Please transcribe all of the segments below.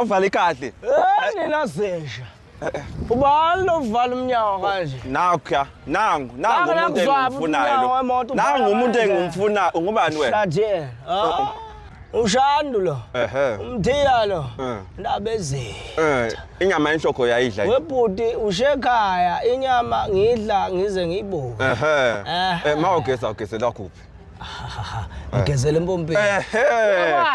Uvale kahle. Nina sesha. Ubani lovala umnyango kanje? Nakho nangu umuntu engifunayo lo. Nangu umuntu engimfuna ungubani wena? Hlathela. Ushando lo. Umthiya lo. Ndabezini. Inyama enhloko yayidla. Webhuti ushekhaya inyama ngidla ngize ngiyibuke. Mawugezela kuphi? Ngizele empompini.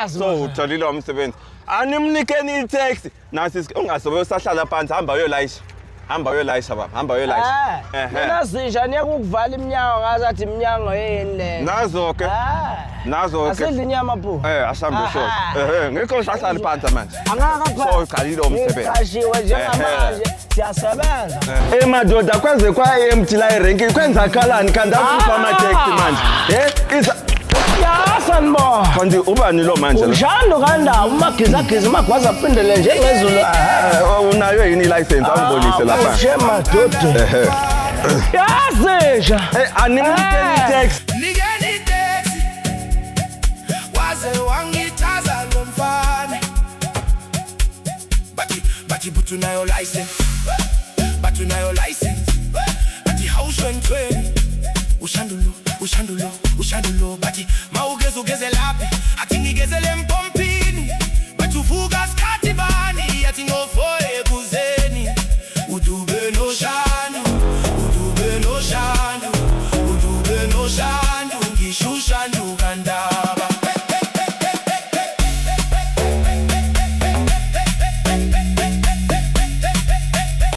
So utholile umsebenzi. Animnikeni i-taxi. Nasi ungasobe usahlala phansi hamba uyolayisha. Hamba uyolayisha. Mina sisha niya ukuvala iminyango ngazathi iminyango yini le. Nazo ke. Asidla inyama pho. Asambe short. Ngikho usahlala phansi manje. Angaka So uqalile umsebenzi. Qashiwe njengamanje siyasebenza. Madoda kwenze kwa EMT la erenki kwenzakalani kanti asifama taxi manje. Yasanbo. Kanti ubani lo manje? Ushando kandawo umagizagiza umagwaza aphindele njengezulu. Unayo yini license angibonise lapha? Ushema dodo. Yasisha. Animnikeni i-taxi. Nigeni taxi. Waze wangitaza lo mfana. Bati butunayo license. Batunayo license. Bati house when train. Ushandulo, bati